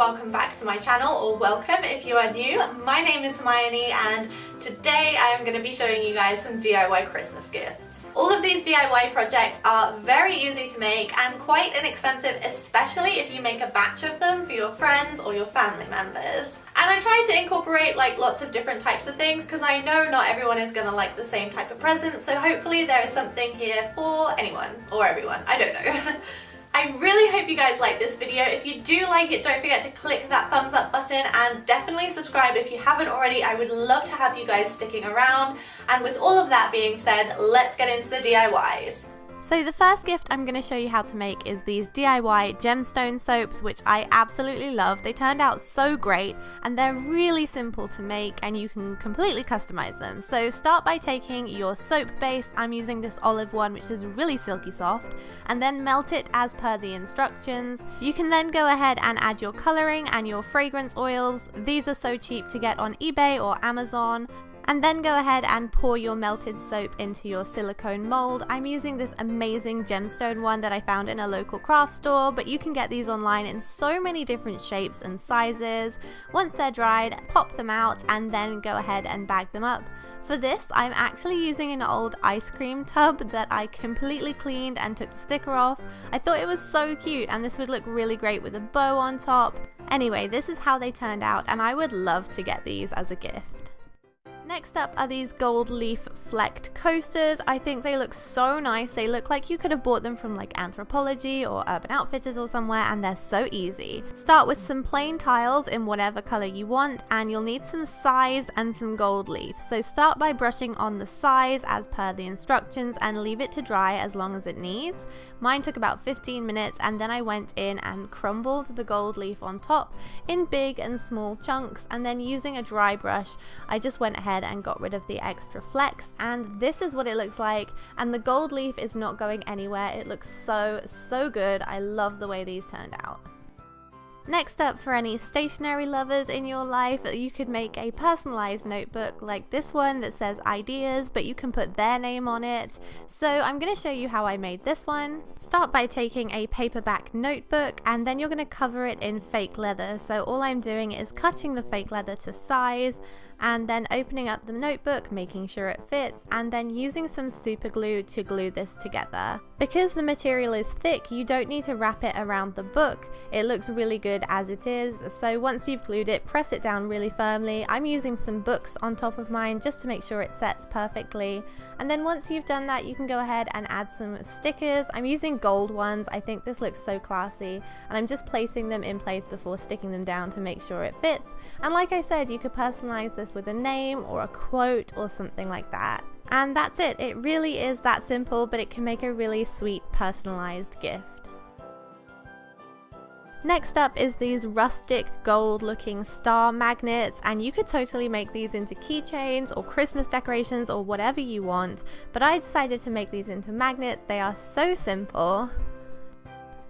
welcome back to my channel, or welcome if you are new. My name is Hermione and today I'm going to be showing you guys some DIY Christmas gifts. All of these DIY projects are very easy to make and quite inexpensive, especially if you make a batch of them for your friends or your family members. And I try to incorporate lots of different types of things because I know not everyone is going to like the same type of present, so hopefully there is something here for anyone or everyone, I don't know. I really hope you guys like this video. If you do like it, don't forget to click that thumbs up button and definitely subscribe if you haven't already. I would love to have you guys sticking around. And with all of that being said, let's get into the DIYs. So the first gift I'm going to show you how to make is these DIY gemstone soaps, which I absolutely love. They turned out so great and they're really simple to make and you can completely customize them. So start by taking your soap base, I'm using this olive one which is really silky soft, and then melt it as per the instructions. You can then go ahead and add your coloring and your fragrance oils. These are so cheap to get on eBay or Amazon. And then go ahead and pour your melted soap into your silicone mold. I'm using this amazing gemstone one that I found in a local craft store, but you can get these online in so many different shapes and sizes. Once they're dried, pop them out and then go ahead and bag them up. For this, I'm actually using an old ice cream tub that I completely cleaned and took the sticker off. I thought it was so cute and this would look really great with a bow on top. Anyway, this is how they turned out and I would love to get these as a gift. Next up are these gold leaf flecked coasters. I think they look so nice. They look like you could have bought them from Anthropologie or Urban Outfitters or somewhere, and they're so easy. Start with some plain tiles in whatever color you want and you'll need some size and some gold leaf. So start by brushing on the size as per the instructions and leave it to dry as long as it needs. Mine took about 15 minutes and then I went in and crumbled the gold leaf on top in big and small chunks, and then using a dry brush I just went ahead and got rid of the extra flecks, and this is what it looks like, and the gold leaf is not going anywhere. It looks so good. I love the way these turned out. Next up, for any stationery lovers in your life, you could make a personalized notebook like this one that says ideas, but you can put their name on it. So I'm going to show you how I made this one. Start by taking a paperback notebook and then you're going to cover it in fake leather. So all I'm doing is cutting the fake leather to size and then opening up the notebook, making sure it fits, and then using some super glue to glue this together. Because the material is thick, you don't need to wrap it around the book. It looks really good as it is. So once you've glued it, press it down really firmly. I'm using some books on top of mine just to make sure it sets perfectly. And then once you've done that, you can go ahead and add some stickers. I'm using gold ones. I think this looks so classy, and I'm just placing them in place before sticking them down to make sure it fits. And like I said, you could personalize this with a name or a quote or something like that. And that's it. It really is that simple, but it can make a really sweet personalized gift. Next up is these rustic gold looking star magnets, and you could totally make these into keychains or Christmas decorations or whatever you want, but I decided to make these into magnets. They are so simple.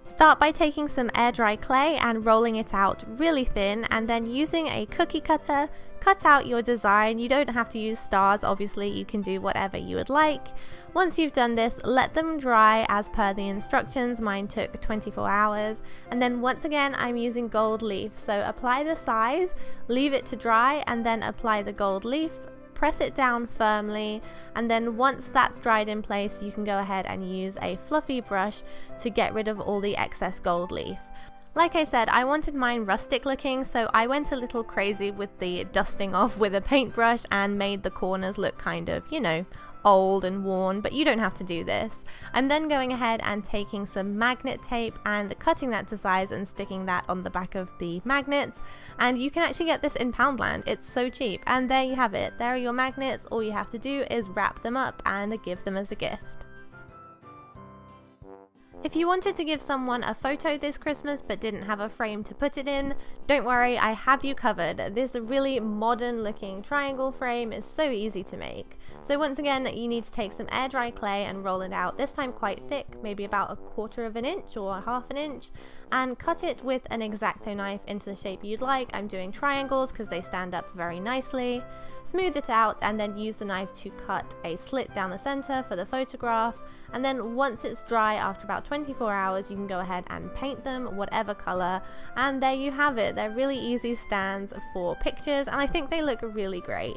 Start by taking some air dry clay and rolling it out really thin, and then using a cookie cutter, cut out your design. You don't have to use stars, obviously, you can do whatever you would like. Once you've done this, let them dry as per the instructions. Mine took 24 hours. And then once again, I'm using gold leaf. So apply the size, leave it to dry, and then apply the gold leaf. Press it down firmly, and then once that's dried in place, you can go ahead and use a fluffy brush to get rid of all the excess gold leaf. Like I said, I wanted mine rustic looking, so I went a little crazy with the dusting off with a paintbrush and made the corners look kind of, old and worn, but you don't have to do this. I'm then going ahead and taking some magnet tape and cutting that to size and sticking that on the back of the magnets, and you can actually get this in Poundland. It's so cheap, and there you have it. There are your magnets. All you have to do is wrap them up and give them as a gift. If you wanted to give someone a photo this Christmas but didn't have a frame to put it in, don't worry, I have you covered. This really modern looking triangle frame is so easy to make. So once again, you need to take some air dry clay and roll it out, this time quite thick, maybe about 1/4 of an inch or 1/2 an inch, and cut it with an X-Acto knife into the shape you'd like. I'm doing triangles because they stand up very nicely. Smooth it out and then use the knife to cut a slit down the center for the photograph, and then once it's dry after about 24 hours you can go ahead and paint them whatever color, and there you have it. They're really easy stands for pictures, and I think they look really great.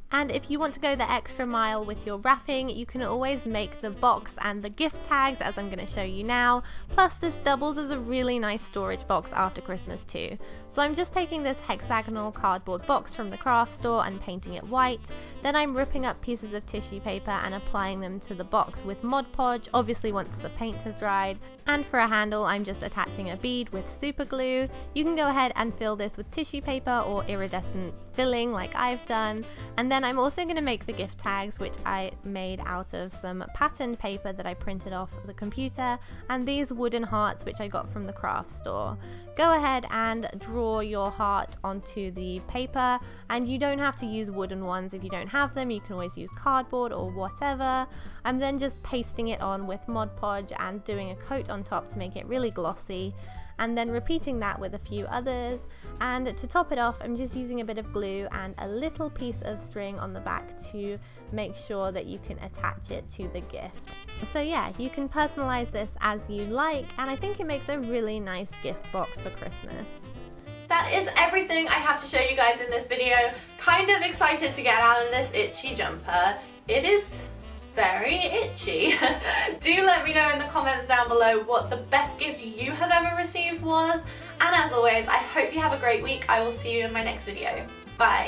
And if you want to go the extra mile with your wrapping, you can always make the box and the gift tags, as I'm going to show you now. Plus this doubles as a really nice storage box after Christmas too. So I'm just taking this hexagonal cardboard box from the craft store and painting it white. Then I'm ripping up pieces of tissue paper and applying them to the box with Mod Podge, obviously once the paint has dried. And for a handle, I'm just attaching a bead with super glue. You can go ahead and fill this with tissue paper or iridescent filling like I've done. And then I'm also going to make the gift tags, which I made out of some patterned paper that I printed off the computer, and these wooden hearts which I got from the craft store. Go ahead and draw your heart onto the paper, and you don't have to use wooden ones if you don't have them. You can always use cardboard or whatever. I'm then just pasting it on with Mod Podge and doing a coat on top to make it really glossy, and then repeating that with a few others. And to top it off, I'm just using a bit of glue and a little piece of string on the back to make sure that you can attach it to the gift. So yeah, you can personalize this as you like, and I think it makes a really nice gift box for Christmas. That is everything I have to show you guys in this video. Kind of excited to get out of this itchy jumper. It is very itchy. Do let me know in the comments down below what the best gift you have ever received was. And as always, I hope you have a great week. I will see you in my next video. Bye.